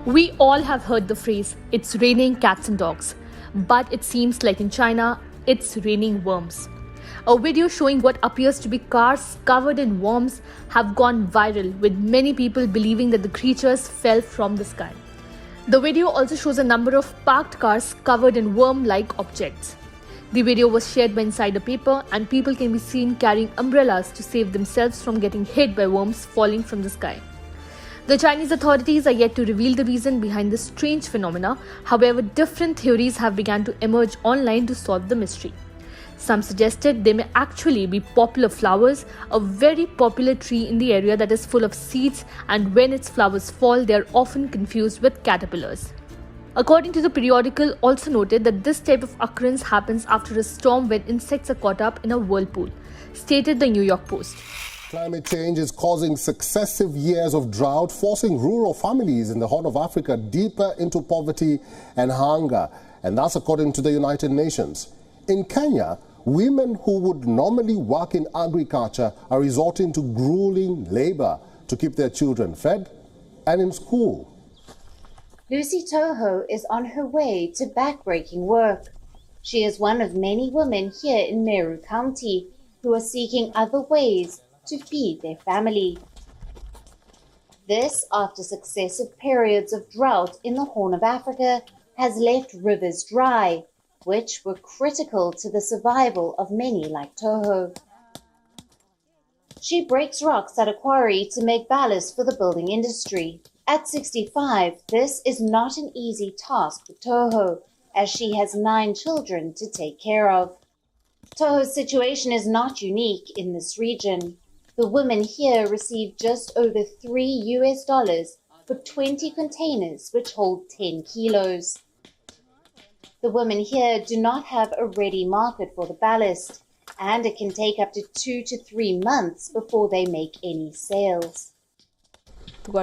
We all have heard the phrase, it's raining cats and dogs. But it seems like in China, it's raining worms. A video showing what appears to be cars covered in worms have gone viral, with many people believing that the creatures fell from the sky. The video also shows a number of parked cars covered in worm-like objects. The video was shared by Insider Paper, and people can be seen carrying umbrellas to save themselves from getting hit by worms falling from the sky. The Chinese authorities are yet to reveal the reason behind this strange phenomena. However, different theories have begun to emerge online to solve the mystery. Some suggested they may actually be popular flowers, a very popular tree in the area that is full of seeds, and when its flowers fall, they are often confused with caterpillars. According to the periodical, also noted that this type of occurrence happens after a storm when insects are caught up in a whirlpool, stated the New York Post. Climate change is causing successive years of drought, forcing rural families in the Horn of Africa deeper into poverty and hunger, and that's according to the United Nations. In Kenya, women who would normally work in agriculture are resorting to grueling labor to keep their children fed and in school. Lucy Toho is on her way to backbreaking work. She is one of many women here in Meru County who are seeking other ways to feed their family. This, after successive periods of drought in the Horn of Africa, has left rivers dry, which were critical to the survival of many like Toho. She breaks rocks at a quarry to make ballast for the building industry. At 65, this is not an easy task for Toho, as she has 9 children to take care of. Toho's situation is not unique in this region. The women here receive just over $3 for 20 containers which hold 10 kilos. The women here do not have a ready market for the ballast, and it can take up to 2 to 3 months before they make any sales. We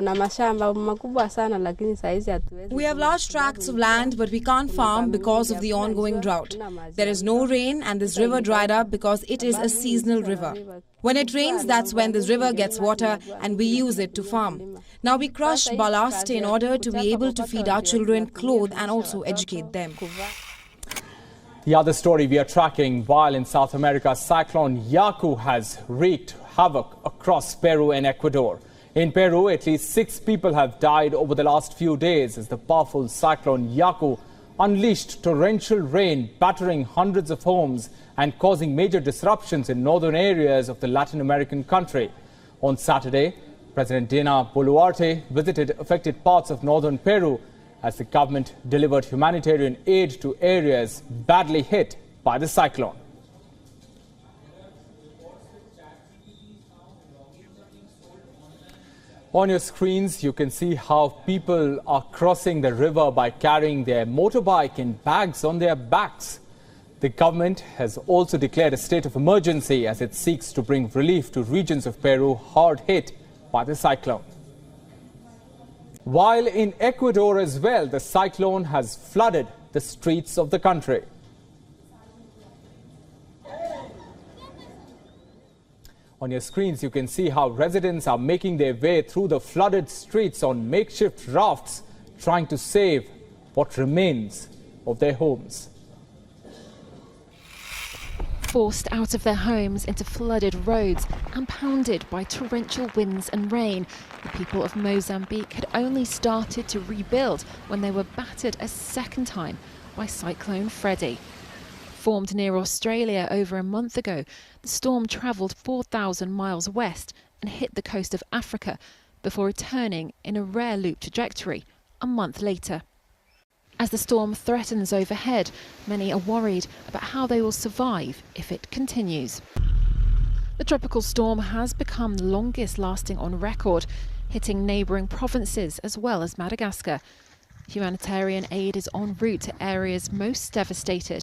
have large tracts of land, but we can't farm because of the ongoing drought. There is no rain, and this river dried up because it is a seasonal river. When it rains, that's when this river gets water, and we use it to farm. Now we crush ballast in order to be able to feed our children, clothe, and also educate them. The other story we are tracking, while in South America, Cyclone Yaku has wreaked havoc across Peru and Ecuador. In Peru, at least 6 people have died over the last few days as the powerful cyclone Yaku unleashed torrential rain, battering hundreds of homes and causing major disruptions in northern areas of the Latin American country. On Saturday, President Dina Boluarte visited affected parts of northern Peru as the government delivered humanitarian aid to areas badly hit by the cyclone. On your screens, you can see how people are crossing the river by carrying their motorbike in bags on their backs. The government has also declared a state of emergency as it seeks to bring relief to regions of Peru hard hit by the cyclone. While in Ecuador as well, the cyclone has flooded the streets of the country. On your screens, you can see how residents are making their way through the flooded streets on makeshift rafts, trying to save what remains of their homes. Forced out of their homes into flooded roads and pounded by torrential winds and rain, the people of Mozambique had only started to rebuild when they were battered a second time by Cyclone Freddy. Formed near Australia over a month ago, the storm travelled 4,000 miles west and hit the coast of Africa before returning in a rare loop trajectory a month later. As the storm threatens overhead, many are worried about how they will survive if it continues. The tropical storm has become the longest lasting on record, hitting neighbouring provinces as well as Madagascar. Humanitarian aid is en route to areas most devastated.